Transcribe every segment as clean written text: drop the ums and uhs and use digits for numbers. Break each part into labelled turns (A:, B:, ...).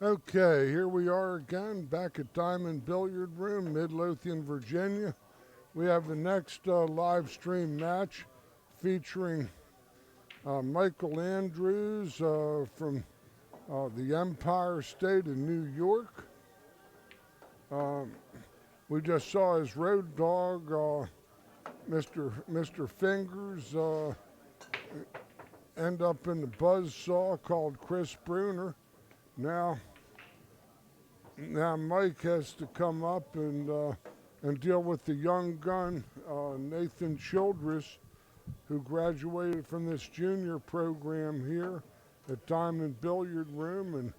A: Okay, here we are again, back at Diamond Billiard Room, Midlothian, Virginia. We have the next live stream match featuring Michael Andrews from the Empire State of New York. We just saw his road dog, Mr. Fingers, end up in the buzzsaw called Chris Bruner. Now Mike has to come up and deal with the young gun, Nathan Childress, who graduated from this junior program here at Diamond Billiard Room and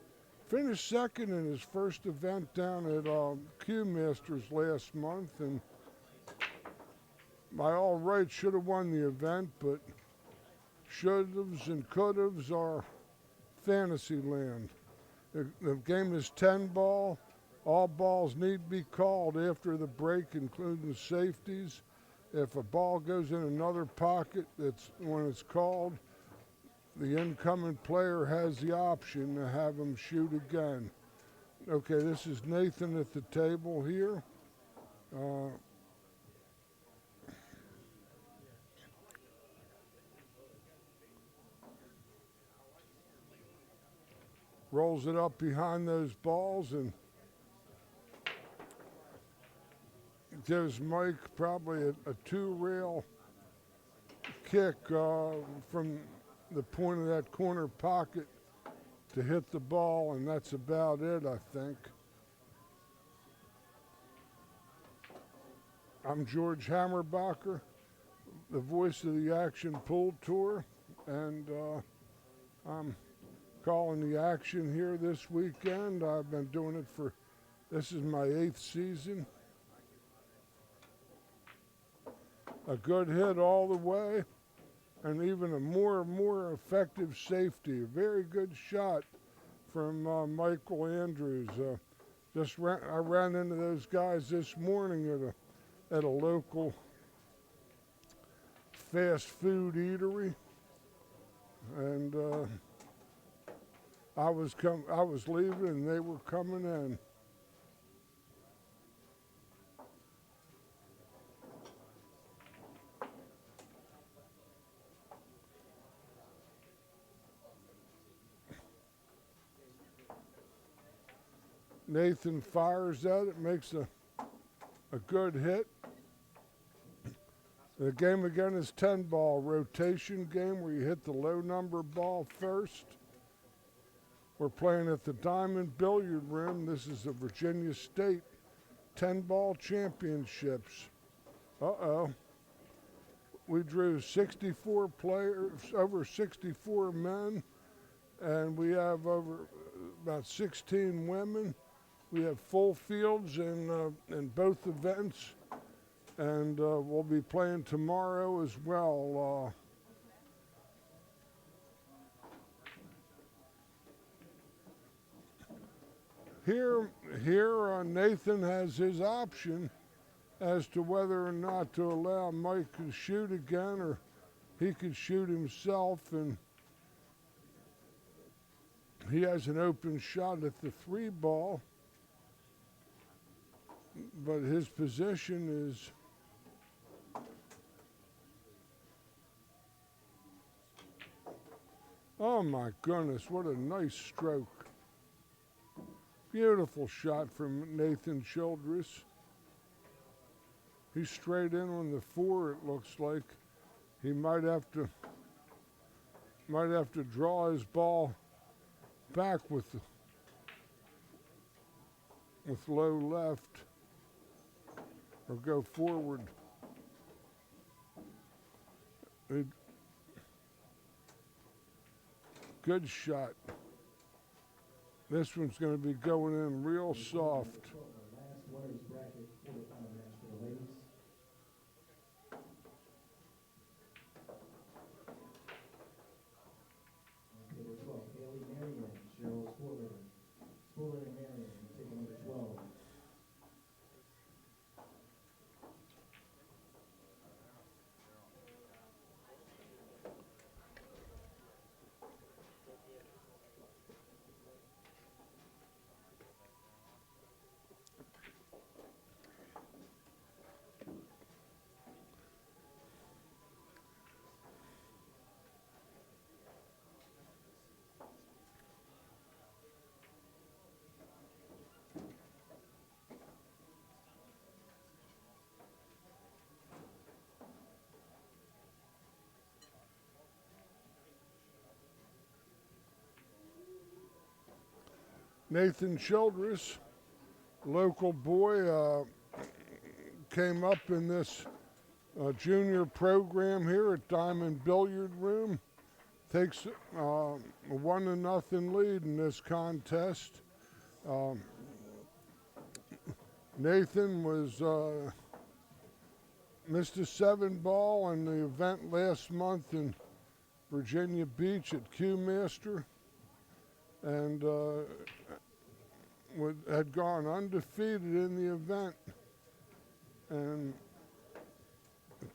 A: finished second in his first event down at Q Masters last month. And by all rights should have won the event, but should-haves and could-haves are fantasy land. The game is 10 ball. All balls need to be called after the break, including the safeties. If a ball goes in another pocket, that's when it's called, the incoming player has the option to have him shoot again. Okay, this is Nathan at the table here. Rolls it up behind those balls and gives Mike probably a two-rail kick from the point of that corner pocket to hit the ball, and that's about it, I think. I'm George Hammerbacher, the voice of the Action Pool Tour, and I'm calling the action here this weekend. I've been doing it this is my 8th season. A good hit all the way, and even a more effective safety. A very good shot from Michael Andrews. I ran into those guys this morning at a local fast food eatery, and I was leaving and they were coming in. Nathan fires at it, makes a good hit. The game again is 10 ball rotation game where you hit the low number ball first. We're playing at the Diamond Billiard Room. This is the Virginia State 10 ball championships. We drew 64 players, over 64 men, and we have over about 16 women. We have full fields in both events, and we'll be playing tomorrow as well. Here Nathan has his option as to whether or not to allow Mike to shoot again, or he could shoot himself, and he has an open shot at the 3 ball, but his position is oh my goodness, what a nice stroke. Beautiful shot from Nathan Childress. He's straight in on the 4, it looks like. He might have to draw his ball back with low left or go forward. Good shot. This one's going to be going in real soft. Nathan Childress, local boy, came up in this junior program here at Diamond Billiard Room. Takes a 1-0 lead in this contest. Nathan was missed a 7-ball in the event last month in Virginia Beach at Q-Master, and had gone undefeated in the event, and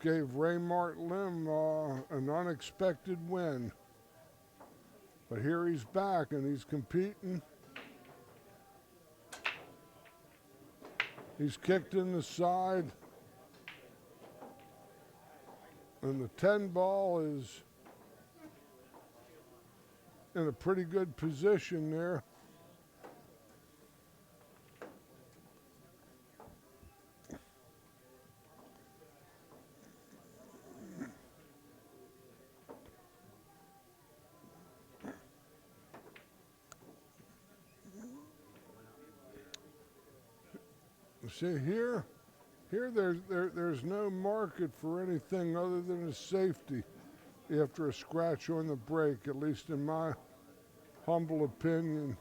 A: gave Raymart Lim an unexpected win. But here he's back and he's competing. He's kicked in the side, and the 10-ball is in a pretty good position there. See here there's no market for anything other than a safety after a scratch on the break, at least in my humble opinion.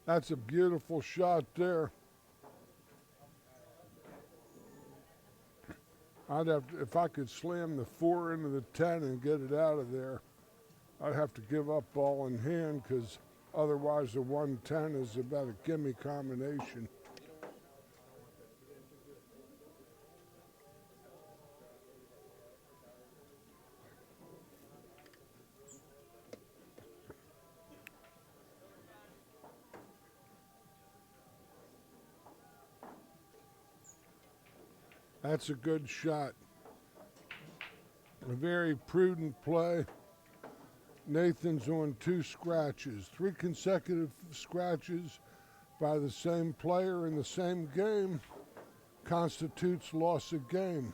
A: That's a beautiful shot there. I'd have to, if I could slam the 4 into the 10 and get it out of there, I'd have to give up ball in hand, because otherwise the 110 is about a gimme combination. That's a good shot. A very prudent play. Nathan's on 2 scratches. 3 consecutive scratches by the same player in the same game constitutes loss of game.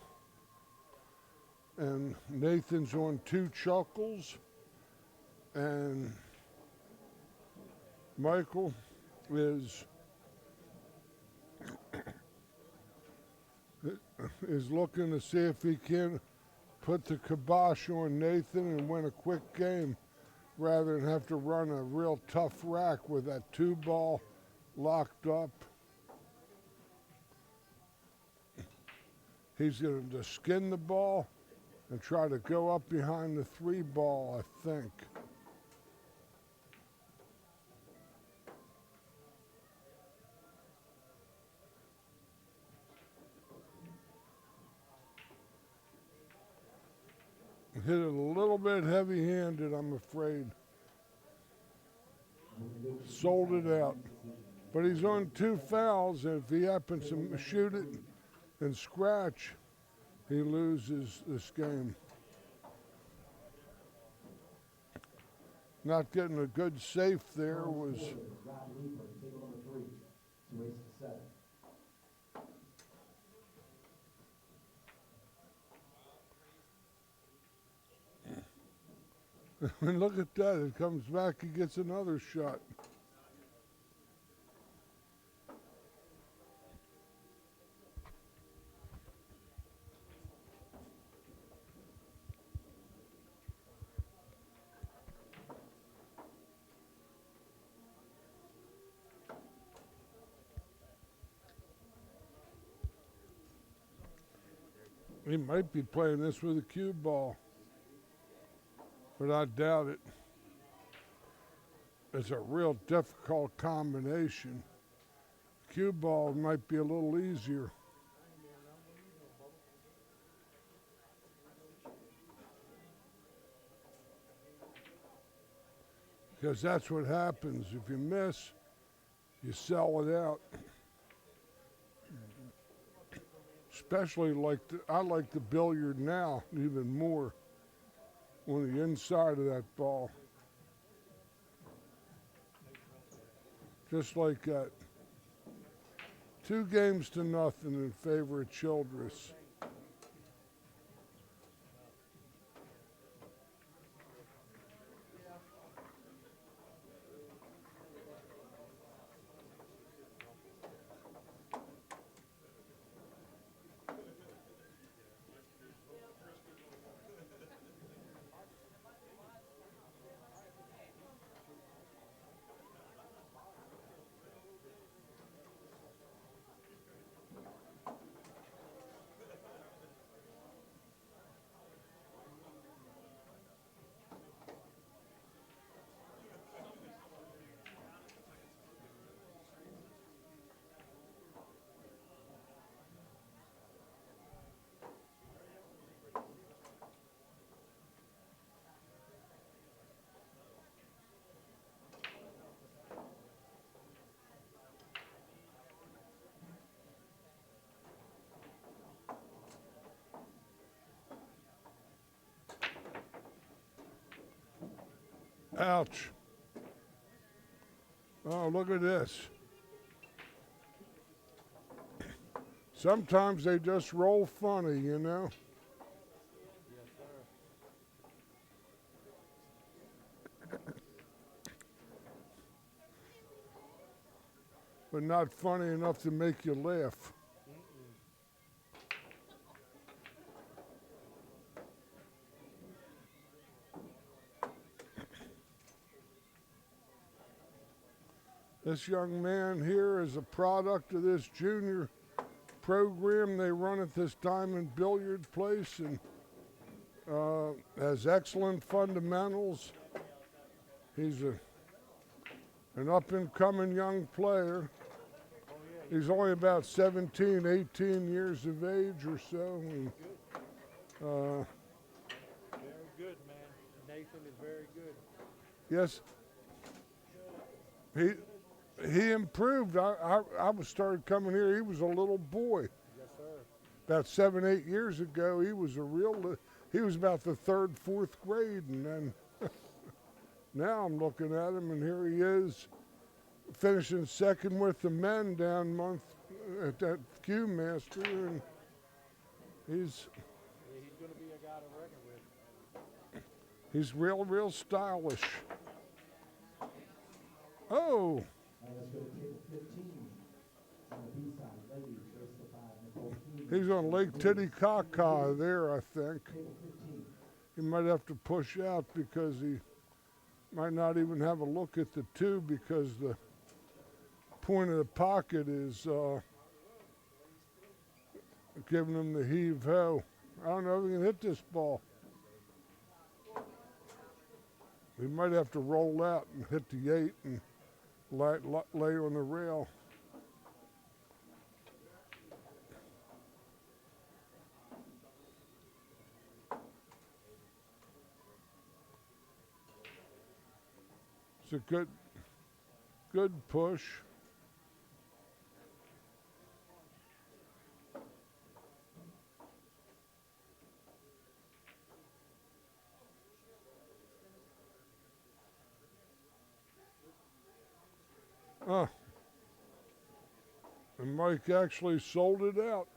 A: And Nathan's on 2 chuckles, and Michael is looking to see if he can put the kibosh on Nathan and win a quick game, rather than have to run a real tough rack with that 2-ball locked up. He's going to skin the ball and try to go up behind the 3-ball, I think. Hit it a little bit heavy-handed, I'm afraid. Sold it out. But he's on 2 fouls, and if he happens to shoot it and scratch, he loses this game. Not getting a good safe there was... And look at that, it comes back, he gets another shot. He might be playing this with a cue ball, but I doubt it. It's a real difficult combination. Cue ball might be a little easier. because that's what happens. If you miss, you sell it out. Especially I like the billiard now even more on the inside of that ball. Just like that. 2-0 in favor of Childress. Ouch. Oh, look at this. Sometimes they just roll funny, you know.
B: Yes, sir.
A: But not funny enough to make you laugh. This young man here is a product of this junior program they run at this diamond billiard place, and has excellent fundamentals. He's an up-and-coming young player. He's only about 17, 18 years of age or so. And,
B: Very good, man. Nathan is very good.
A: yes, he improved. I started coming here. He was a little boy.
B: Yes, sir.
A: About 7, 8 years ago, he was he was about the 3rd, 4th grade, and then now I'm looking at him, and here he is, finishing second with the men down month at that Q Master, and he's
B: going to be a guy to reckon with.
A: he's real stylish. Oh.
C: Let's go to table 15 on the B side. Ladies, race to 5. Nicole Keenan.
A: He's on Lake Titicaca there, I think.
C: Table 15.
A: He might have to push out because he might not even have a look at the 2 because the point of the pocket is giving him the heave-ho. I don't know if he can hit this ball. He might have to roll out and hit the 8 and lay on the rail. It's a good push. And Mike actually sold it out.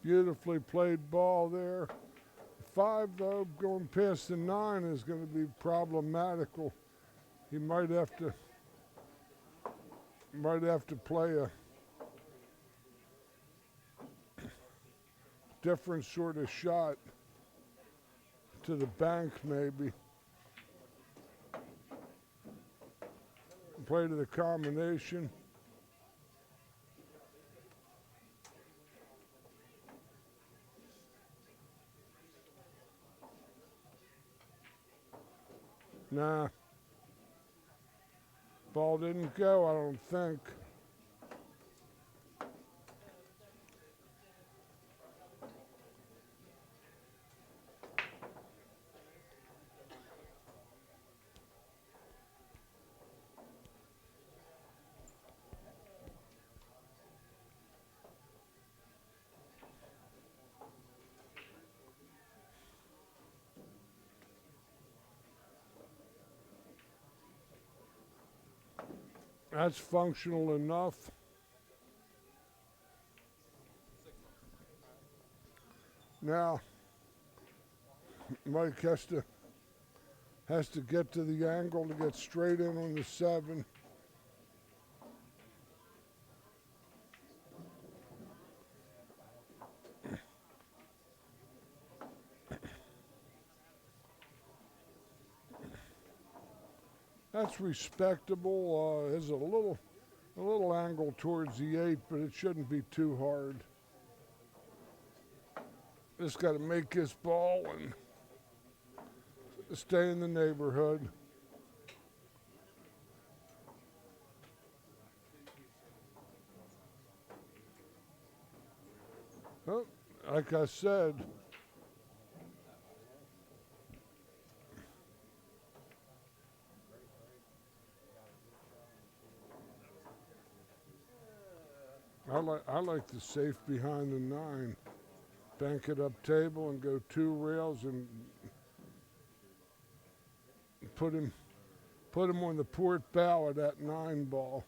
A: Beautifully played ball there. 5, though, going past the 9 is going to be problematical. He might have to might have to play a different sort of shot to the bank, maybe. Play to the combination. Nah. Ball didn't go, I don't think. That's functional enough. Now, Mike has to get to the angle to get straight in on the 7. That's respectable. There's a little angle towards the 8, but it shouldn't be too hard. Just got to make this ball and stay in the neighborhood. Oh, like I said, I like the safe behind the 9. Bank it up table and go 2 rails and put him on the port bow of that 9 ball.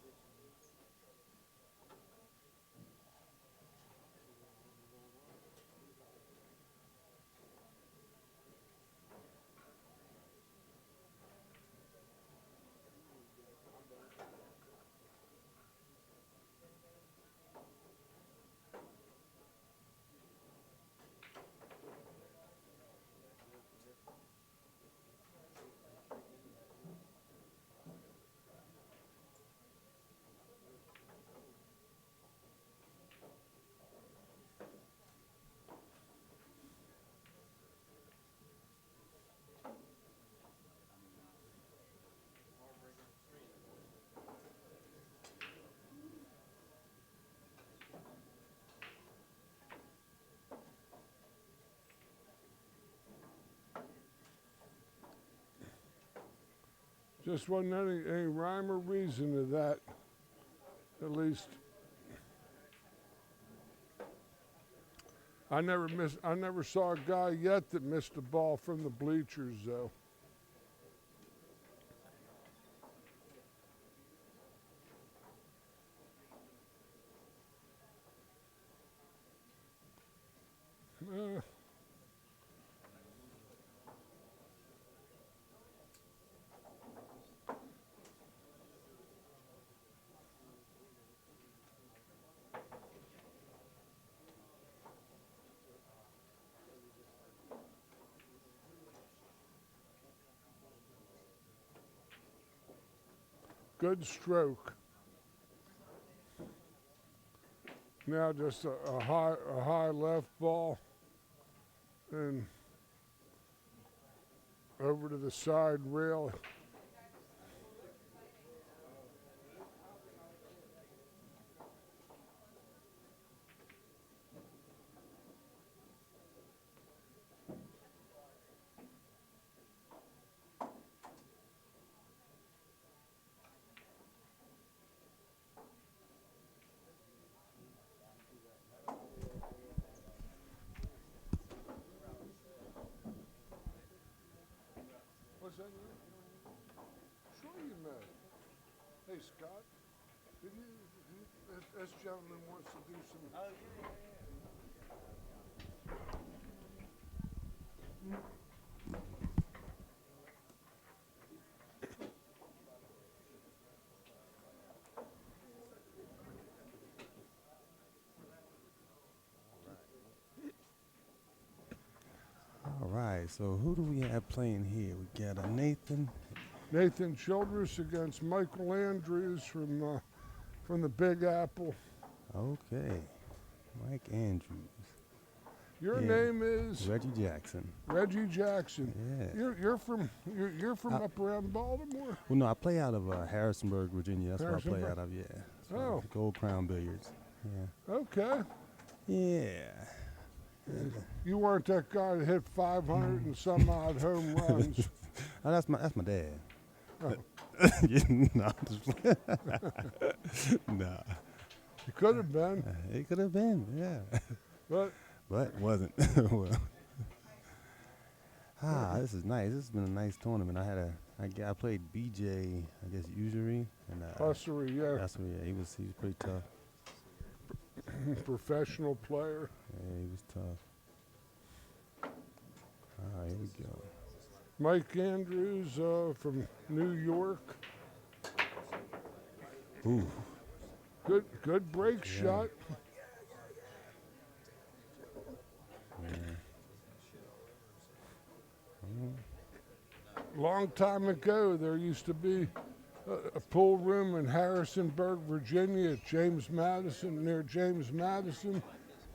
A: Just wasn't any rhyme or reason to that, at least. I never saw a guy yet that missed a ball from the bleachers, though. Good stroke. Now just a high left ball and over to the side rail. What's that? Sure you may. Hey, Scott, this gentleman wants to do some...
D: so who do we have playing here? We got a Nathan.
A: Nathan Childress against Michael Andrews from the Big Apple.
D: Okay. Mike Andrews.
A: Your
D: Yeah.
A: name is
D: Reggie Jackson.
A: Reggie Jackson.
D: Yeah.
A: You're from up around Baltimore.
D: Well, no, I play out of Harrisonburg, Virginia. That's where I play
A: Harrisonburg?
D: out of, yeah. So
A: Oh.
D: Gold Crown Billiards. Yeah.
A: Okay.
D: Yeah.
A: You weren't that guy that hit 500 and some odd home runs.
D: Oh, that's my dad.
A: Oh.
D: No, nah.
A: You could have been,
D: It could have been, yeah.
A: but
D: But wasn't. Well. This is nice. This has been a nice tournament. I played BJ, I guess usury, and
A: Hussery, yeah,
D: that's what, yeah, he was pretty tough.
A: professional player.
D: Yeah, he was tough. Here we go.
A: Mike Andrews from New York.
D: Ooh.
A: Good break
D: Yeah.
A: shot.
D: Yeah.
A: Long time ago, there used to be a pool room in Harrisonburg, Virginia, at near James Madison,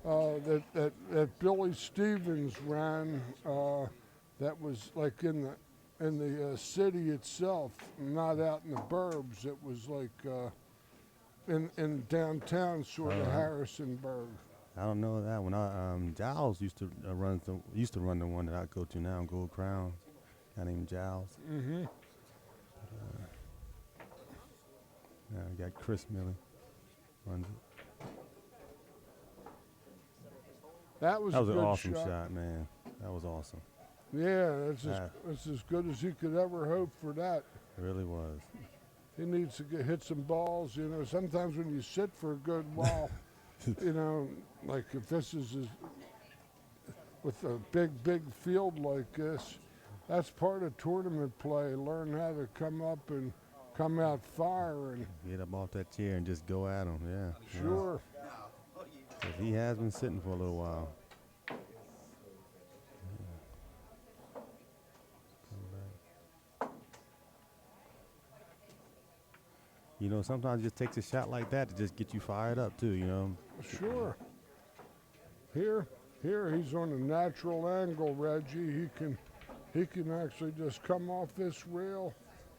A: that Billy Stevens ran. That was like in the city itself, not out in the burbs. It was like in downtown, sort of Harrisonburg.
D: I don't know that one. Giles used to run the one that I go to now, Gold Crown. Guy named Giles.
A: Mm-hmm.
D: Now we got Chris Millie runs it.
A: That was
D: That
A: a
D: was an
A: good
D: awesome shot, man. That was awesome.
A: Yeah,
D: Ah.
A: that's as good as he could ever hope for that.
D: It really was.
A: He needs to hit some balls. You know, sometimes when you sit for a good while, you know, like if this is with a big field like this, that's part of tournament play. Learn how to come up and come out fire and
D: Get up off that chair and just go at him. Yeah.
A: sure.
D: Yeah. 'Cause he has been sitting for a little while. You know, sometimes it just takes a shot like that to just get you fired up too, you know.
A: Sure. Here he's on a natural angle, Reggie. He can actually just come off this rail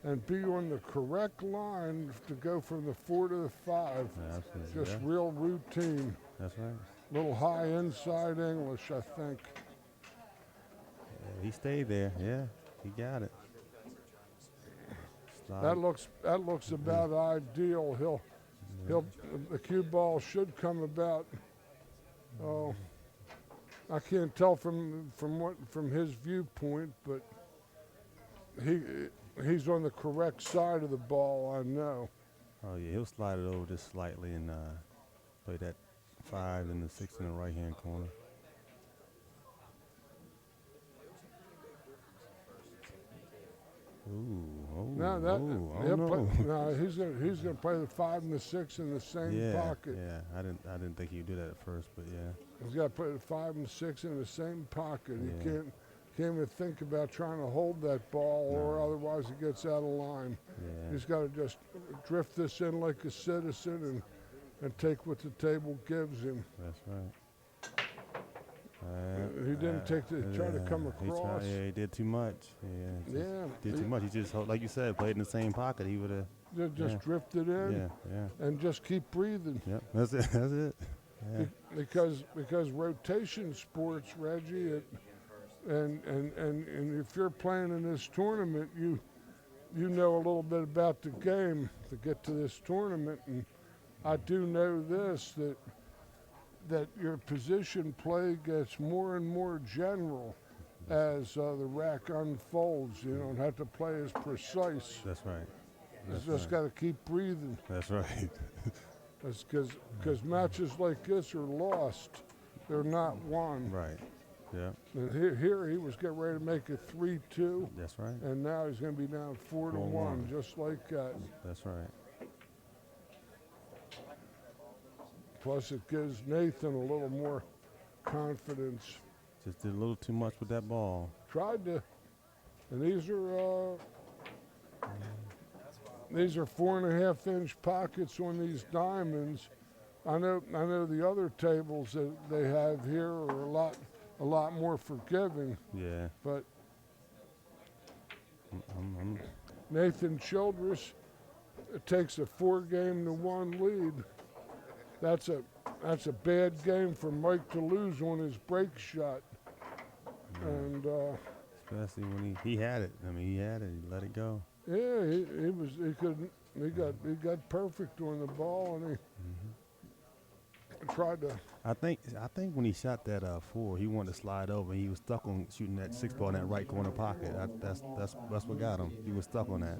A: and be on the correct line to go from the 4 to the 5.
D: Absolutely.
A: Just
D: Yeah,
A: real routine.
D: that's right.
A: Little high inside English, I think.
D: Yeah, he stayed there. Yeah, he got it. Slide.
A: That looks about ideal. The cue ball should come about. Oh, I can't tell from his viewpoint, but he's on the correct side of the ball. I know.
D: Oh yeah, he'll slide it over just slightly and play that 5 and the 6 in the right hand corner. Ooh,
A: No, he's gonna play the 5 and the 6 in the same pocket.
D: Yeah, I didn't think he'd do that at first, but yeah.
A: He's got to put the 5 and 6 in the same pocket.
D: Yeah.
A: He can't even think about trying to hold that ball, or otherwise it gets out of line.
D: Yeah.
A: He's got to just drift this in like a citizen and take what the table gives him.
D: That's right.
A: He didn't try to come across.
D: He did too much. Did too much. He just, like you said, played in the same pocket. He would have
A: Just drifted in and just keep breathing.
D: Yep, that's it. That's it. Yeah.
A: Because rotation sports, Reggie, and if you're playing in this tournament, you know a little bit about the game to get to this tournament, and I do know this that your position play gets more and more general as the rack unfolds. You don't have to play as precise.
D: That's right.
A: You just got to keep breathing.
D: That's right.
A: That's because matches like this are lost. They're not won.
D: Right. Yeah.
A: And here he was getting ready to make it 3-2.
D: That's right.
A: And now he's going to be down 4-1, just like that.
D: That's right.
A: Plus, it gives Nathan a little more confidence.
D: Just did a little too much with that ball.
A: tried to, and these are 4.5-inch pockets on these diamonds. I know the other tables that they have here are a lot more forgiving,
D: Yeah.
A: but
D: I'm
A: Nathan Childress takes a 4-game-to-1 lead. That's a bad game for Mike to lose on his break shot. And
D: especially when he had it. I mean, he had it. He let it go.
A: yeah, he got perfect on the ball, and he tried to.
D: I think when he shot that 4, he wanted to slide over. He was stuck on shooting that 6 ball in that right corner pocket. That's what got him. He was stuck on that.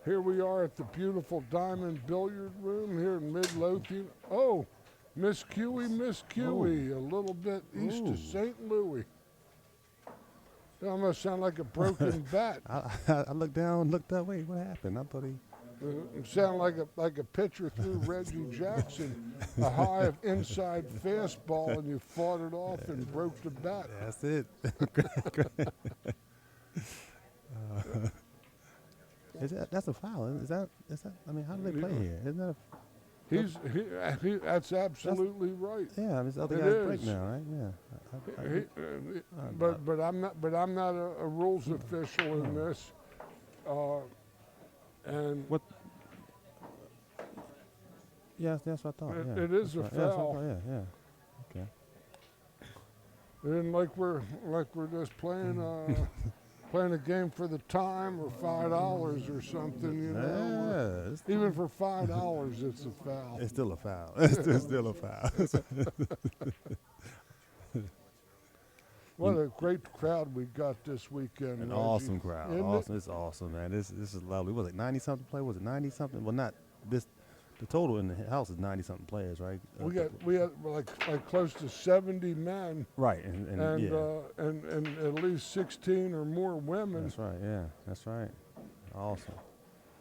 A: Here we are at the beautiful Diamond Billiard Room here in Midlothian. Oh, Miss Cuey, a little bit east
D: Ooh.
A: of St. Louis. It almost sound like a broken bat.
D: I looked down, looked up. Wait, what happened? I thought he.
A: It sound like a pitcher threw Reggie Jackson a high of inside fastball, and you fought it off and broke the bat.
D: That's it. That's a foul? Is that? I mean, how do they play here? Isn't that?
A: That's absolutely right.
D: Yeah, I mean, this other
A: It
D: guy's break
A: is.
D: now, right? Yeah.
A: But I'm not a rules official in this. And
D: What? Yes, that's what I thought. Yeah.
A: it is a
D: That's right. Yeah, that's what I
A: foul.
D: thought, yeah. Okay.
A: And like we're just playing playing a game for the time or $5 or something, you know.
D: Yeah, it's
A: Even for $5, it's a foul.
D: It's still a foul. It's still a foul.
A: What a great crowd we got this weekend.
D: An
A: Reggie.
D: awesome crowd.
A: Isn't it?
D: Awesome. It's awesome, man. This is lovely. Was it 90-something play? Was it 90-something? Well, not this. The total in the house is 90-something players, right?
A: We had like close to 70 men
D: right, and yeah.
A: And at least 16 or more women.
D: That's right. Yeah, that's right. Awesome.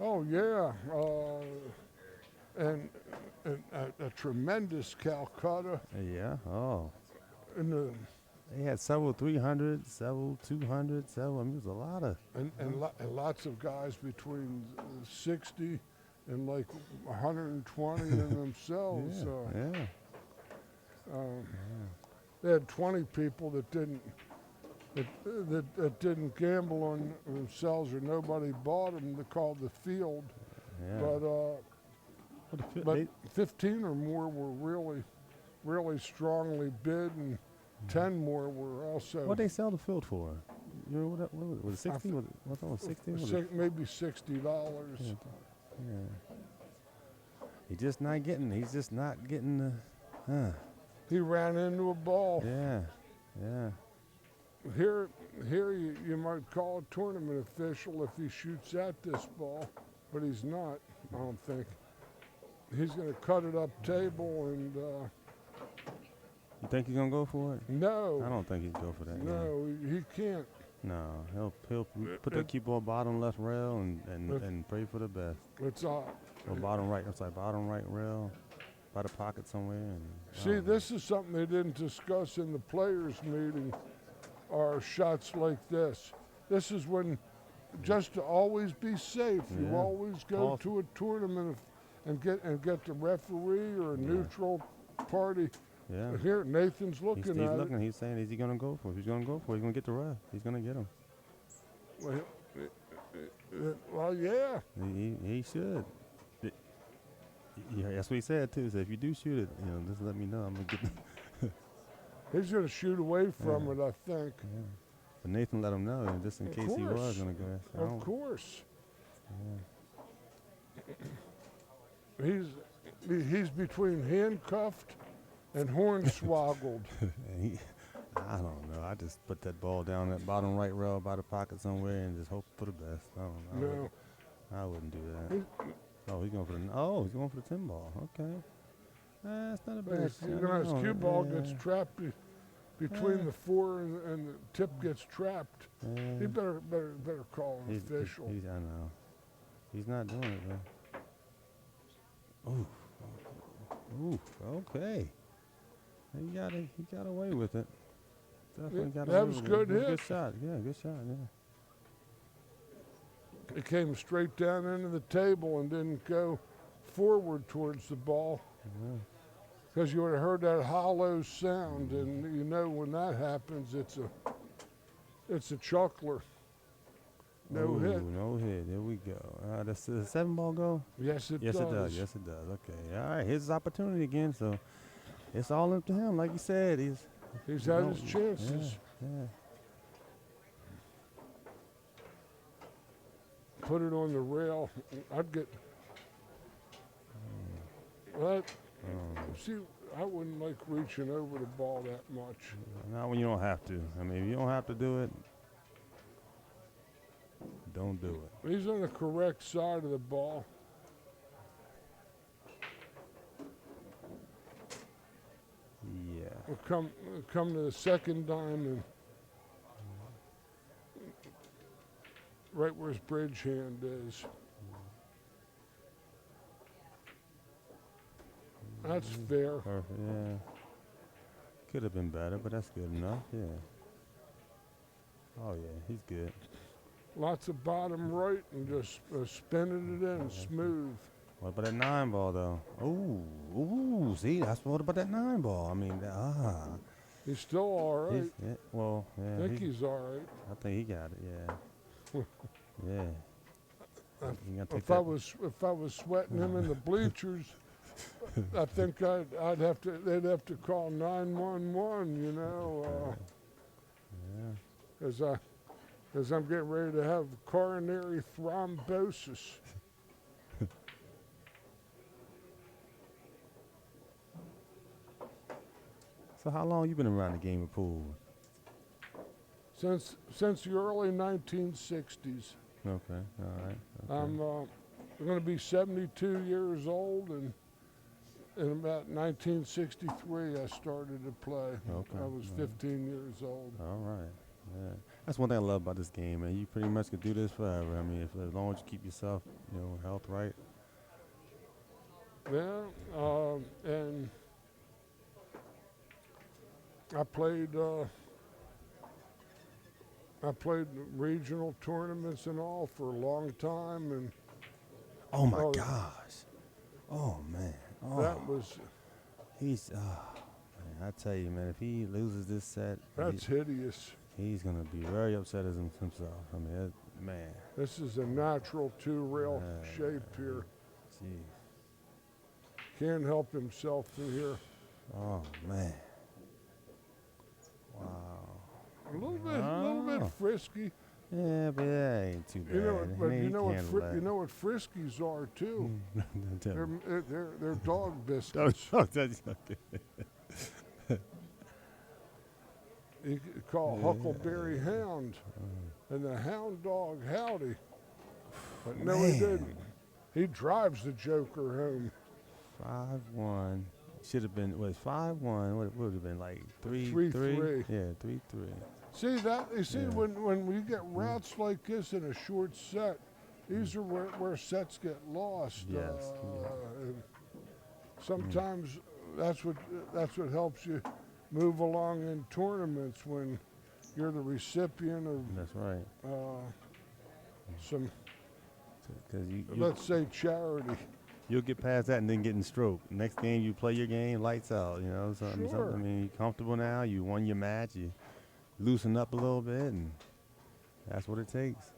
A: Oh yeah, and a tremendous Calcutta
D: Yeah. Oh,
A: in the
D: they had several 300, several 200, several. I mean, it was a lot of.
A: and lots of guys between 60 and like 120 in themselves.
D: Yeah.
A: They had 20 people that didn't gamble on themselves or nobody bought them. They called the field,
D: Yeah.
A: but 15 or more were really strongly bid, and 10 more were also.
D: What they sell the field for? You know what was it 60? Was it 60?
A: Maybe $60.
D: Yeah. Yeah. He's just not getting the.
A: He ran into a ball.
D: Yeah. Yeah.
A: Here you might call a tournament official if he shoots at this ball, but he's not. I don't think. He's going to cut it up table and.
D: You think he's gonna go for it?
A: No.
D: I don't think he'd go for that.
A: No, he can't.
D: No, he'll put the cue ball bottom left rail and pray for the best.
A: It's
D: Or bottom right. I'm sorry, bottom right rail, by the pocket somewhere. And
A: See, this is something they didn't discuss in the players' meeting. Are shots like this. This is when, just to always be safe, you
D: Yeah.
A: always go to a tournament and get the referee or a neutral party.
D: Yeah.
A: Here, Nathan's
D: He's
A: looking at
D: looking. He's saying, is he gonna go for it? He's gonna go for it. He's gonna get the ref. He's gonna get him.
A: it. Well, yeah.
D: He should. Yeah, that's what he said too. He said, if you do shoot it, just let me know. I'm gonna get.
A: He's going to shoot away from it, I think.
D: Yeah. But Nathan let him know, just in
A: Of
D: case he
A: course.
D: was gonna go. So I
A: Of
D: don't-
A: course.
D: Yeah.
A: He's between handcuffed and hornswoggled.
D: I don't know. I just put that ball down that bottom right rail by the pocket somewhere and just hope for the best. I don't know. I wouldn't do that. He's going for the 10 ball. Okay. That's not a bad
A: His cue ball gets trapped between the 4 and the tip gets trapped. He better call an official.
D: I know. He's not doing it, though. Ooh. Ooh. Okay. He got away with it. Definitely got away
A: That was
D: with
A: good
D: it.
A: hit.
D: Good shot. Yeah, good shot. Yeah.
A: It came straight down into the table and didn't go forward towards the ball.
D: Yeah.
A: Because you would have heard that hollow sound, and you know when that happens, it's a chuckler. No
D: Ooh,
A: hit.
D: No hit. There we go. Does the 7-ball go?
A: Yes, it
D: Yes,
A: does.
D: it does. Yes, it does. Okay. All right. Here's his opportunity again. So it's all up to him. Like you said,
A: He's had
D: no-
A: his chances.
D: Yeah.
A: Put it on the rail. I'd get. Well, see, I wouldn't like reaching over the ball that much.
D: Not when you don't have to. I mean, if you don't have to do it, don't do it.
A: He's on the correct side of the ball.
D: Yeah.
A: We'll come to the second diamond. Right where his bridge hand is. That's fair.
D: Perfect. Yeah. Could have been better, but that's good enough. Yeah. Oh yeah, he's good.
A: Lots of bottom right and just spinning it in smooth.
D: What about that 9-ball though? Ooh. See, that's what about that 9-ball. I mean,
A: He's still all right.
D: Yeah, well, yeah.
A: I think he's all right.
D: I think he got it. Yeah. Yeah. You gotta take
A: If
D: that-
A: I was sweating him in the bleachers, I think they'd have to call 911. You know,
D: Yeah.
A: as I'm getting ready to have coronary thrombosis.
D: So how long you been around the game of pool?
A: Since the early 1960s.
D: Okay. All right. Okay.
A: I'm going to be 72 years old, and in about 1963 I started to play.
D: Okay.
A: I was 15 years old.
D: All right. Yeah. That's one thing I love about this game, man. You pretty much could do this forever. I mean, as long as you keep yourself, health right.
A: Yeah, and I played regional tournaments and all for a long time, and
D: Oh my
A: Oh,
D: gosh. Oh man. Oh,
A: that was
D: he's. Man, I tell you, man, if he loses this set,
A: that's hideous.
D: he's gonna be very upset as himself. I mean, man.
A: This is a natural two-rail
D: Yeah.
A: shape here.
D: Gee.
A: Can't help himself through here.
D: Oh man. Wow.
A: A little bit frisky.
D: Yeah, but that ain't too bad.
A: You know, but
D: He
A: you know
D: can handle that.
A: you know what friskies are too.
D: Tell me.
A: They're dog
D: Oh,
A: biscuits.
D: that's okay.
A: You could call Huckleberry Hound, and the hound dog howdy. But no, he
D: Man.
A: didn't. He drives the Joker home.
D: 5-1. Should have been, 5-1? What would have been, like 3-3?
A: 3-3.
D: Yeah, 3-3.
A: See that? You see,
D: Yeah.
A: when we get routes like this in a short set, these are where sets get lost.
D: Yes,
A: And sometimes that's what helps you move along in tournaments when you're the recipient of
D: That's right.
A: some,
D: Because
A: let's say, charity.
D: you'll get past that and then get in stroke. Next game you play your game, lights out. Something.
A: Sure.
D: I mean, you're comfortable now. You won your match. You loosen up a little bit, and that's what it takes.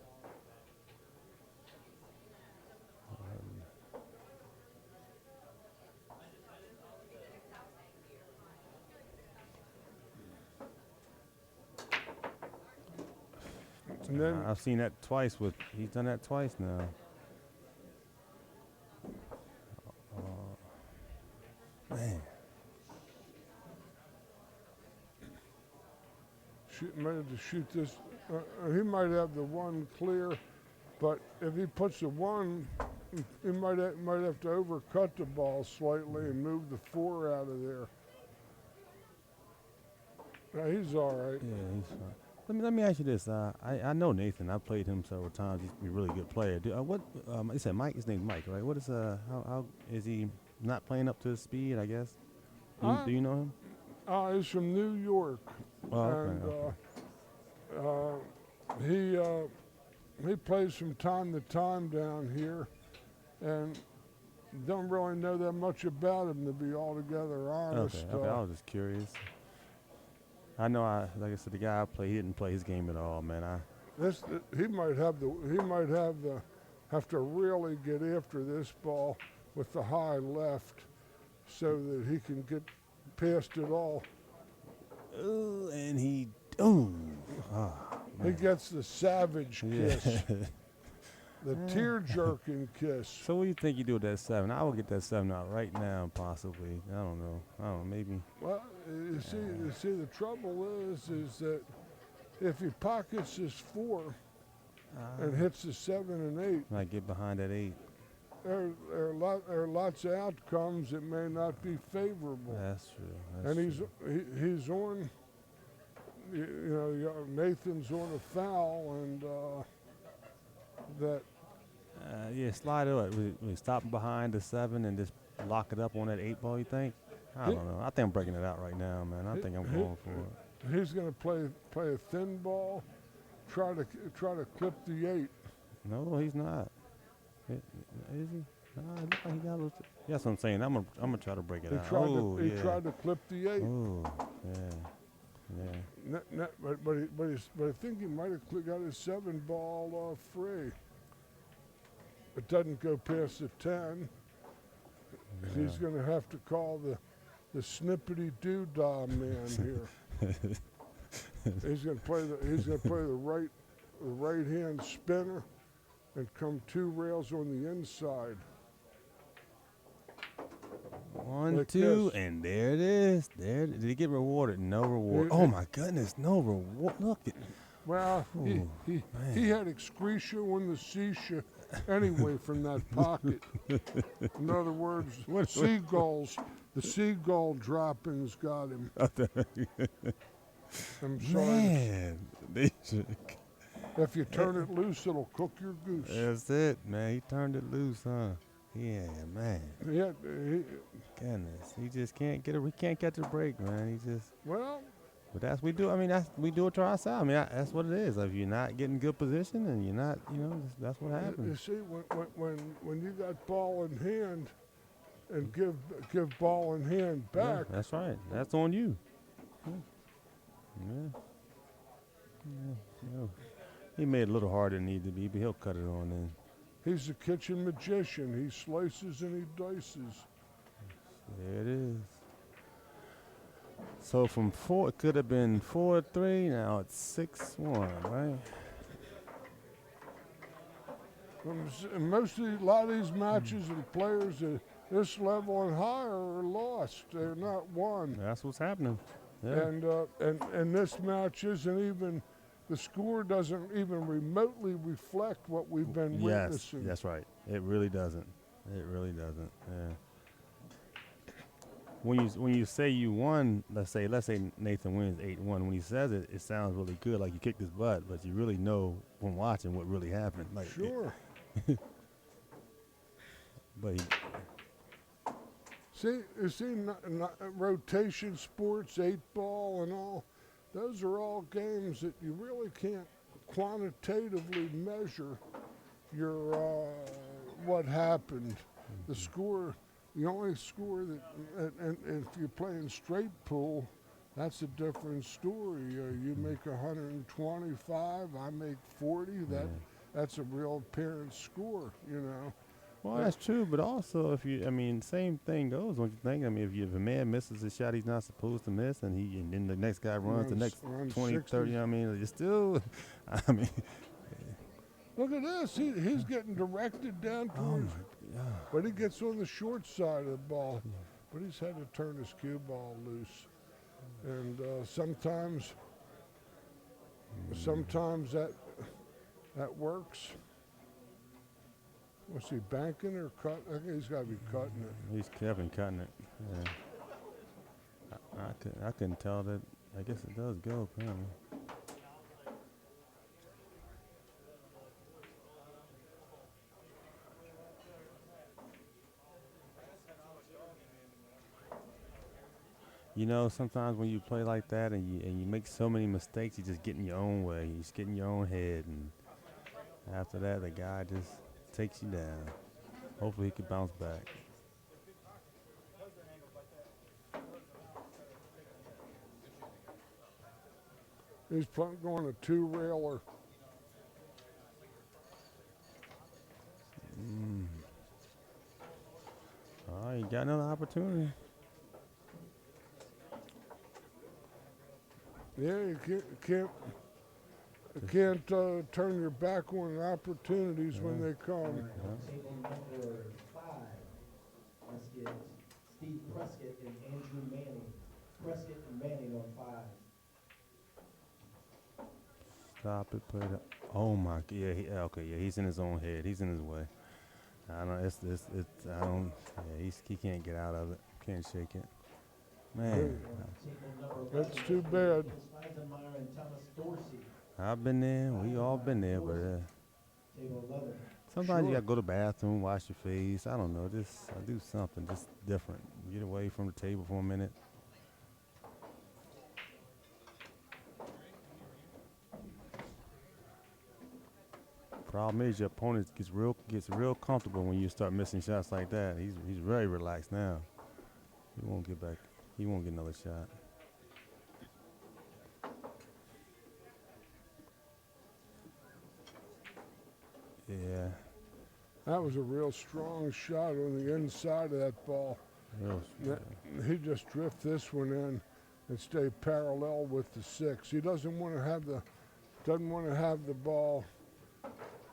A: And then
D: I've seen that twice he's done that twice now. Man.
A: might have to shoot this. He might have the one clear, but if he puts the one, he might have to overcut the ball slightly and move the 4 out of there. Now, he's all right.
D: Yeah, he's fine. Let me ask you this. I know Nathan. I've played him several times. He's a really good player. What? You said Mike. His name's Mike, right? What is how is he not playing up to his speed? I guess. Do you know him?
A: He's from New York,
D: Oh, okay.
A: and
D: Okay.
A: he plays from time to time down here, and don't really know that much about him, to be altogether honest.
D: Okay. I was just curious. I know. Like I said, the guy I play, he didn't play his game at all, man.
A: He might have to really get after this ball with the high left, so that he can get past it all.
D: Ooh, and he.
A: He gets the savage kiss, the tear-jerking kiss.
D: So what do you think you do with that 7? I will get that 7 out right now, possibly. I don't know, maybe.
A: Well, you see, the trouble is that if he pockets his 4 and hits the 7 and 8,
D: I get behind that 8.
A: there are lots of outcomes that may not be favorable.
D: That's true.
A: And he's on. Nathan's on a foul, and that.
D: Yeah, slide it. We stop behind the 7 and just lock it up on that 8 ball. You think? I don't know. I think I'm breaking it out right now, man. I think I'm going for it.
A: He's going to play a thin ball, try to clip the 8.
D: No, he's not. Is he? Nah, it looks like he got a little. That's what I'm saying. I'm gonna try to break it out.
A: He tried to clip the 8.
D: Oh, yeah.
A: But I think he might have got his 7 ball free. It doesn't go past the 10.
D: Yeah.
A: He's going to have to call the snippety doodah man here. He's going to play the right hand spinner and come 2 rails on the inside.
D: 1, 2, and there it is. Did he get rewarded? No reward. Oh my goodness, no reward. Look at.
A: Well, he had excretia on the seashore anyway from that pocket. In other words, seagulls. The seagull droppings got him. I'm sorry.
D: Man,
A: If you turn it loose, it'll cook your goose.
D: That's it, man. He turned it loose, huh? Yeah, man.
A: Yeah,
D: Goodness, he just can't get it. We can't catch a break, man. He just.
A: well.
D: But we do it to ourselves. I mean, that's what it is. If you're not getting good position and you're not, that's what
A: You
D: happens.
A: see, when you got ball in hand and give ball in hand
D: Yeah,
A: back.
D: that's right. That's on you. Yeah. He made it a little harder than it needed to be, but he'll cut it on in.
A: He's a kitchen magician. He slices and he dices.
D: There it is. So from 4, it could have been 4-3. Now it's 6-1, right?
A: A lot of these matches and players at this level and higher are lost. They're not won.
D: That's what's happening. Yeah.
A: And this match isn't even. The score doesn't even remotely reflect what we've been witnessing.
D: Yes, that's right. It really doesn't. It really doesn't. Yeah. When you say you won, let's say Nathan wins 8-1. When he says it, it sounds really good, like you kicked his butt, but you really know when watching what really happened. Like
A: sure.
D: But
A: you see, rotation sports, 8-ball and all. Those are all games that you really can't quantitatively measure your what happened. The score, the only score that, and if you're playing straight pool, that's a different story. You make 125, I make 40. That's a real apparent score,
D: Well, that's true, but also same thing goes, don't you think? I mean, if a man misses a shot he's not supposed to miss, and then the next guy runs the next 20, 30, it's still,
A: Look at this. He's getting directed down towards.
D: Oh my God.
A: But he gets on the short side of the ball. But he's had to turn his cue ball loose. And sometimes that works. Was he banking or cut? I think he's got to be cutting it.
D: He's Kevin cutting it. Yeah. I couldn't tell that. I guess it does go, apparently. You know, sometimes when you play like that and you make so many mistakes, you just get in your own way. You just get in your own head, and after that, the guy just takes you down. Hopefully, he can bounce back.
A: He's going a two-railer.
D: All right, you got another opportunity.
A: Yeah, you can't turn your back on opportunities when they come.
C: Table number 5. Let's get Steve Prescott and Andrew Manning. Prescott and Manning on 5.
D: Stop it, play that. Oh my, yeah, okay, yeah, he's in his own head. He's in his way. I don't, I don't, yeah, he can't get out of it. Can't shake it. Man,
A: That's too bad.
C: Eisenmeyer and Thomas Dorsey.
D: I've been there. We all been there, but
C: Table 11.
D: sometimes you
A: Sure.
D: gotta go to the bathroom, wash your face. I don't know, just do something just different. Get away from the table for a minute. Problem is, your opponent gets real comfortable when you start missing shots like that. He's very relaxed now. He won't get back. He won't get another shot. Yeah.
A: That was a real strong shot on the inside of that ball. He just drift this one in and stay parallel with the 6. He doesn't want to have the ball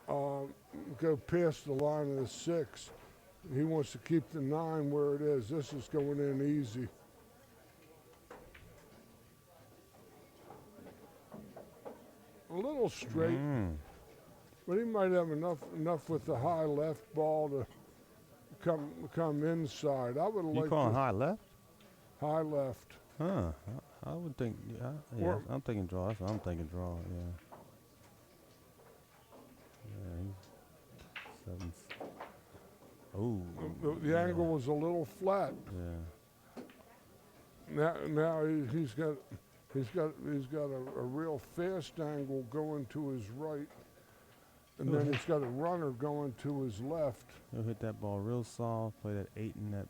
A: go past the line of the 6. He wants to keep the 9 where it is. This is going in easy. A little straight, but he might have enough with the high left ball to come inside. I would
D: You
A: like
D: calling
A: to
D: high left?
A: high left.
D: Huh. I would think, yeah,
A: Or-
D: I'm thinking draw. That's what I'm thinking draw, yeah. Yeah, he's 7. Oh.
A: The angle was a little flat.
D: Yeah.
A: Now he's got a real fast angle going to his right, and then he's got a runner going to his left.
D: He'll hit that ball real soft, play that 8 in that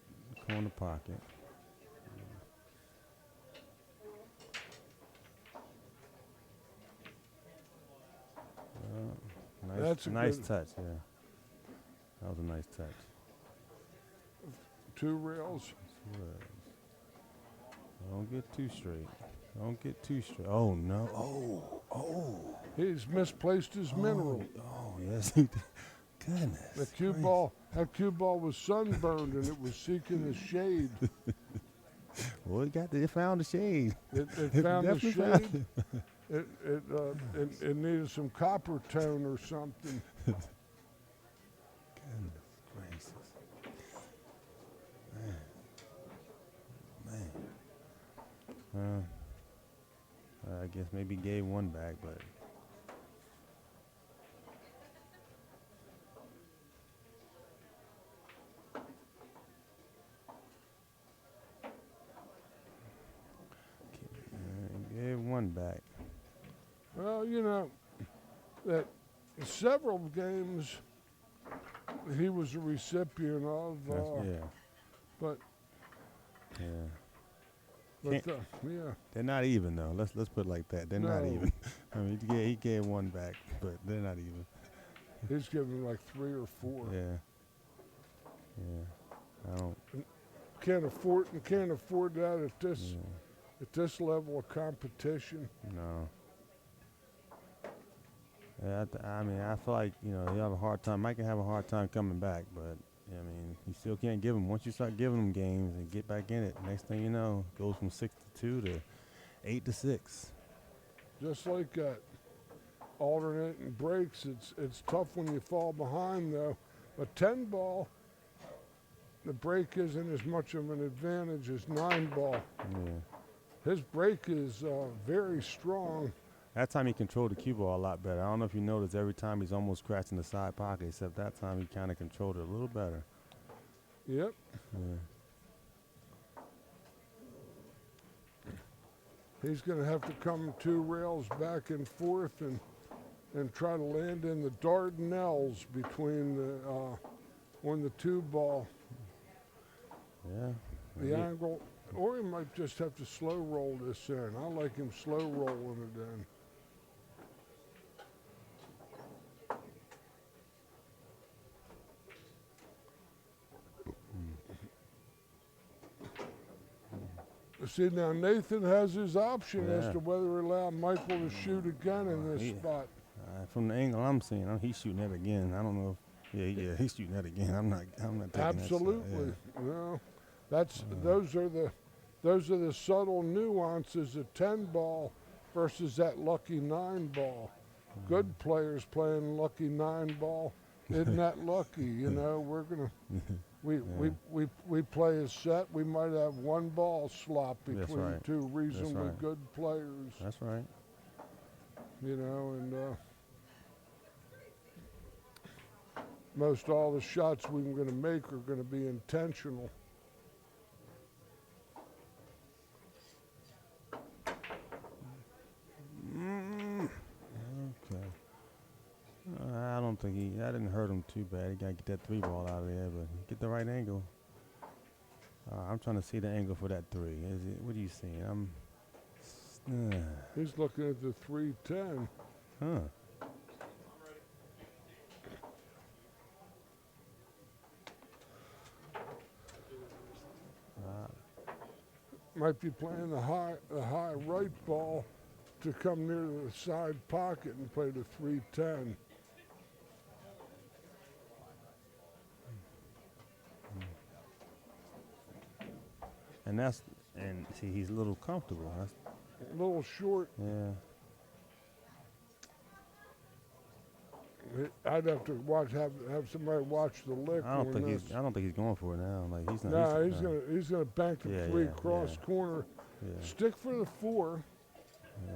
D: corner pocket.
A: That's a
D: nice
A: good-
D: touch, yeah. That was a nice touch.
A: 2 rails.
D: Don't get too straight. Don't get too straight. Oh, no. Oh.
A: He's misplaced his mineral.
D: Oh, yes, he did. Goodness.
A: The cue ball, that cue ball was sunburned and it was seeking the shade.
D: Well, it found the shade.
A: It found the
D: definitely
A: shade. It needed some copper tone or something.
D: Goodness gracious. Man. I guess maybe gave one back, but gave one back.
A: Well, you know, that several games he was a recipient of,
D: Yeah.
A: but
D: Yeah.
A: yeah,
D: They're not even though. Let's put it like that. They're not
A: No.
D: even. I mean, he gave one back, but they're not even.
A: he's given like 3 or 4.
D: Yeah. Yeah. I don't.
A: Can't afford that
D: Yeah,
A: at this level of competition.
D: no. Yeah, I mean, I feel like you have a hard time. Mike can have a hard time coming back, but I mean, you still can't give him. Once you start giving him games and get back in it, next thing you know, it goes from 6-2 to 8-6.
A: Just like that. Alternating breaks, it's tough when you fall behind though. A 10 ball, the break isn't as much of an advantage as 9 ball.
D: Yeah.
A: His break is very strong.
D: That time he controlled the cue ball a lot better. I don't know if you noticed, every time he's almost scratching the side pocket, except that time he kind of controlled it a little better.
A: Yep.
D: Yeah.
A: He's going to have to come 2 rails back and forth and try to land in the Dardanelles between the on the 2 ball.
D: Yeah.
A: The angle, or he might just have to slow roll this in. I like him slow rolling it in. See, now Nathan has his option as
D: Yeah.
A: to whether to allow Michael to shoot again in this spot.
D: From the angle I'm seeing, he's shooting that again. I don't know. Yeah, he's shooting that again. I'm not taking
A: Absolutely.
D: that shot.
A: No, that's those are the subtle nuances of 10 ball versus that lucky 9 ball. Good players playing lucky 9 ball isn't that lucky. You know, we're gonna we play a set. We might have 1 ball slot
D: That's
A: between
D: right.
A: 2 reasonably
D: right.
A: good players.
D: That's right.
A: You know, and most all the shots we're going to make are going to be intentional.
D: Okay. I don't think that didn't hurt him too bad. He got to get that 3 ball out of there, but get the right angle. I'm trying to see the angle for that 3. What are you seeing?
A: He's looking at the 310.
D: Huh.
A: Might be playing the high right ball to come near the side pocket and play the 310.
D: And see, he's a little comfortable. That's,
A: A little short.
D: yeah.
A: I'd have to have somebody watch the lick.
D: I don't
A: on
D: think
A: this.
D: he's going for it now. Like he's not.
A: No, he's gonna bank the
D: Yeah,
A: 3
D: yeah,
A: cross
D: yeah.
A: corner.
D: Yeah.
A: Stick for the 4.
D: Yeah.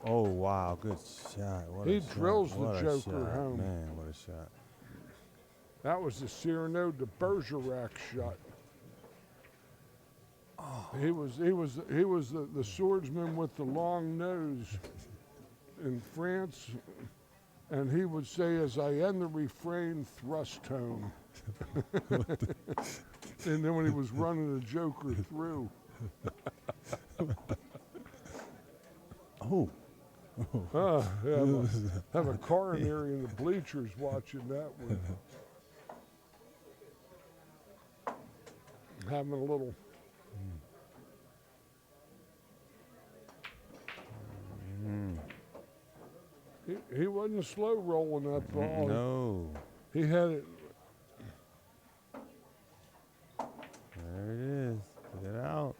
D: Oh wow, good shot. What
A: He
D: a shot.
A: drills the
D: What a
A: Joker
D: shot.
A: home.
D: Man, what a shot.
A: That was the Cyrano de Bergerac shot. He was the swordsman with the long nose in France, and he would say, "As I end the refrain, thrust home." And then when he was running the Joker through,
D: Oh.
A: have a coronary in the bleachers watching that one. Having a little. He wasn't slow rolling that ball.
D: No.
A: He had it.
D: There it is. Get it out.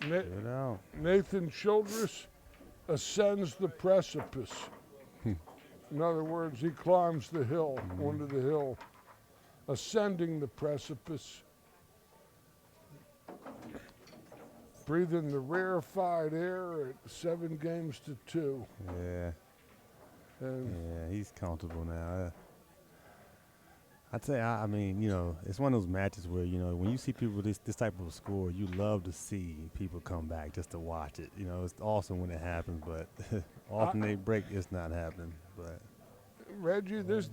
A: Na-
D: Get it out.
A: Nathan Childress ascends the precipice. In other words, he climbs the hill, onto the hill, ascending the precipice, breathing the rarefied air at 7-2.
D: Yeah.
A: And
D: Yeah, he's comfortable now. I'd say, I mean, you know, it's one of those matches where, you know, when you see people with this type of score, you love to see people come back just to watch it. You know, it's awesome when it happens, but often they break, it's not happening. But
A: Reggie, this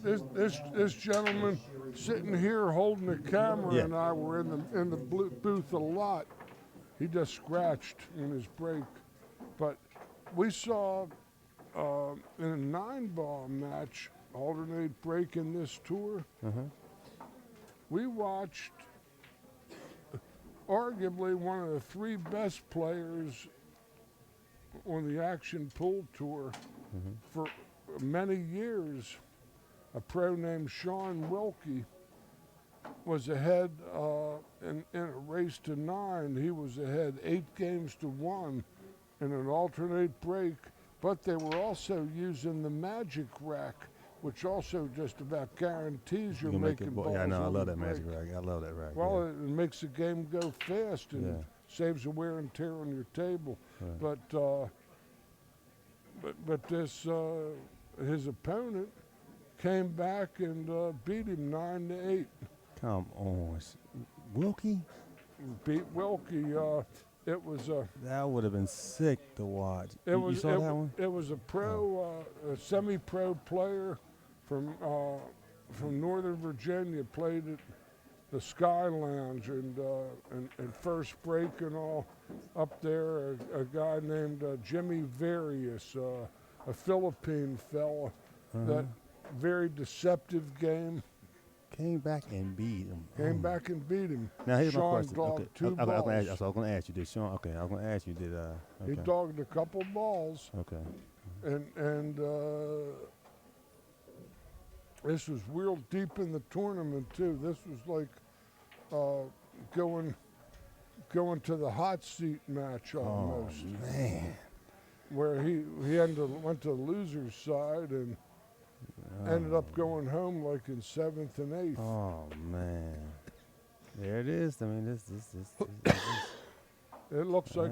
A: gentleman sitting here holding the camera
D: Yeah.
A: and I were in the booth a lot. He just scratched in his break, but we saw in a 9-ball match, alternate break in this tour. We watched arguably one of the 3 best players on the Action Pool Tour for many years. A pro named Sean Wilkie was ahead in a race to 9. He was ahead 8-1 in an alternate break, but they were also using the magic rack, which also just about guarantees you're
D: you can make
A: making
D: it,
A: balls.
D: yeah, I know, I
A: on
D: love
A: the
D: that magic
A: break.
D: rack. I love that rack.
A: Well, it makes the game go fast and
D: Yeah.
A: saves the wear and tear on your table.
D: Right.
A: But this his opponent came back and beat him 9-8.
D: Come on. Wilkie?
A: Beat Wilkie. It was a
D: That would have been sick to watch.
A: It
D: You
A: was
D: saw
A: it,
D: that one?
A: It was a a semi-pro player from Northern Virginia. Played at the Sky Lounge and first break and all up there. A guy named Jimmy Various, a Philippine fella. That very deceptive game.
D: Came back and beat him.
A: Came back and beat him.
D: Now here's my
A: Sean
D: question.
A: dogged
D: Okay.
A: two
D: I was
A: balls.
D: going to ask you, did Sean? Okay, I was going to ask you, did
A: He
D: okay.
A: dogged a couple balls.
D: Okay.
A: And this was real deep in the tournament too. This was like going to the hot seat match almost,
D: Oh man.
A: where he went to the loser's side and ended up going home like in 7th and 8th.
D: Oh man. There it is. I mean, this.
A: It looks like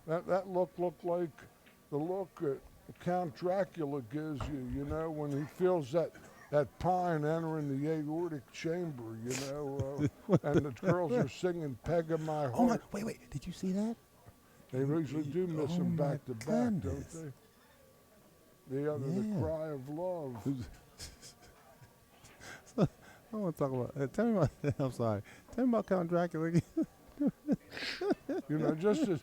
A: that look looked like the look that Count Dracula gives you. You know, when he feels that pine entering the aortic chamber. You know, and the girls are singing "Peg of My Heart."
D: Oh my! Wait! Did you see that?
A: They usually do miss
D: Oh
A: them
D: my
A: back to back, don't
D: goodness.
A: they? The other,
D: Yeah.
A: the cry of love.
D: I want to talk about. Tell me about. I'm sorry. Tell me about Count Dracula.
A: You know, just as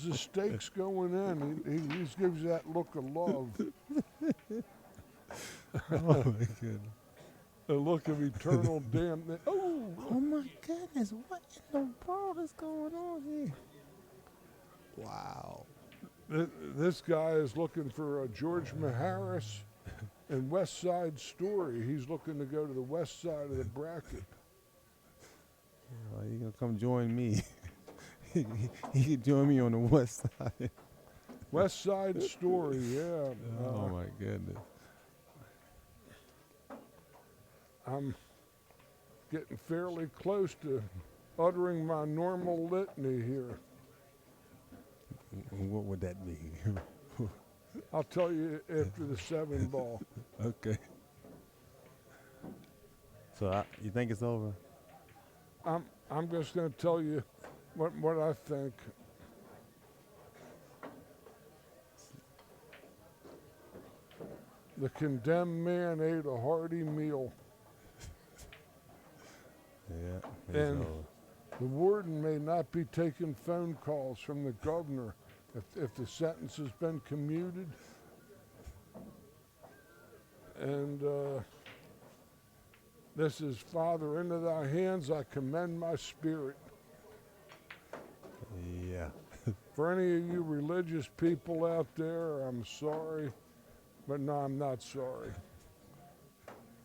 A: the stakes going in, he just gives you that look of love,
D: Oh my goodness.
A: a look of eternal damn. Oh,
D: Oh my goodness! What in the world is going on here? Wow.
A: this guy is looking for George Maharis and West Side Story. He's looking to go to the west side of the bracket.
D: Well, you gonna come join me? He could join me on the west side.
A: West Side Story, yeah.
D: Oh my goodness.
A: I'm getting fairly close to uttering my normal litany here.
D: What would that be?
A: I'll tell you after the 7 ball.
D: Okay. So you think it's over?
A: I'm just going to tell you what I think. The condemned man ate a hearty meal.
D: Yeah. It's
A: And
D: over.
A: the warden may not be taking phone calls from the governor if the sentence has been commuted. And this is, Father, into thy hands I commend my spirit.
D: Yeah.
A: For any of you religious people out there, I'm sorry, but no, I'm not sorry.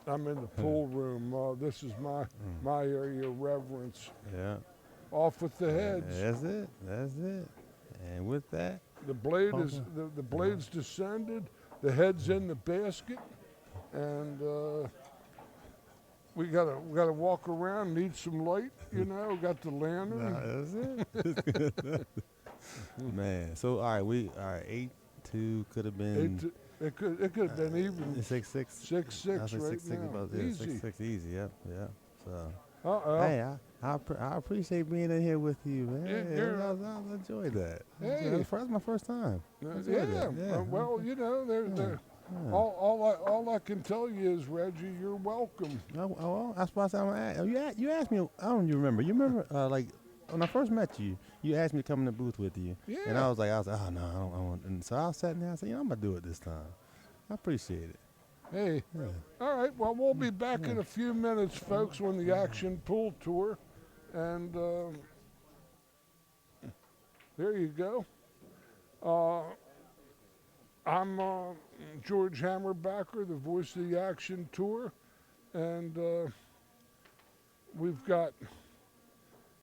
A: I'm in the pool room. This is my area of reverence.
D: Yeah.
A: Off with the heads.
D: That's it. That's it. And with that,
A: The blade is the blade's descended. The head's in the basket, and we gotta walk around. Need some light, you know. Got the lantern.
D: that's it. Man. So all right, 8-2 could have been.
A: It could have been even
D: 6-6.
A: 6-6
D: I was
A: right
D: 6-6
A: now.
D: about this.
A: Easy.
D: 6-6 easy. Yep. So.
A: Uh-oh.
D: Hey, I appreciate being in here with you, man.
A: Yeah,
D: I enjoyed that.
A: Hey.
D: That's my first time. I enjoyed
A: Yeah.
D: that. Yeah.
A: Well, you know, they're
D: Yeah.
A: all I can tell you is, Reggie, you're welcome.
D: Oh, that's why I said I'm gonna ask. You asked me. I don't even remember. You remember, like when I first met you, you asked me to come in the booth with you,
A: Yeah.
D: and I was like, oh no, I don't want. And so I sat there and I said, I'm gonna do it this time. I appreciate it.
A: Hey.
D: Yeah.
A: All right. Well, we'll be back in a few minutes, folks, when the Action Pool Tour, and there you go. I'm George Hammerbacher, the voice of the Action Tour, and we've got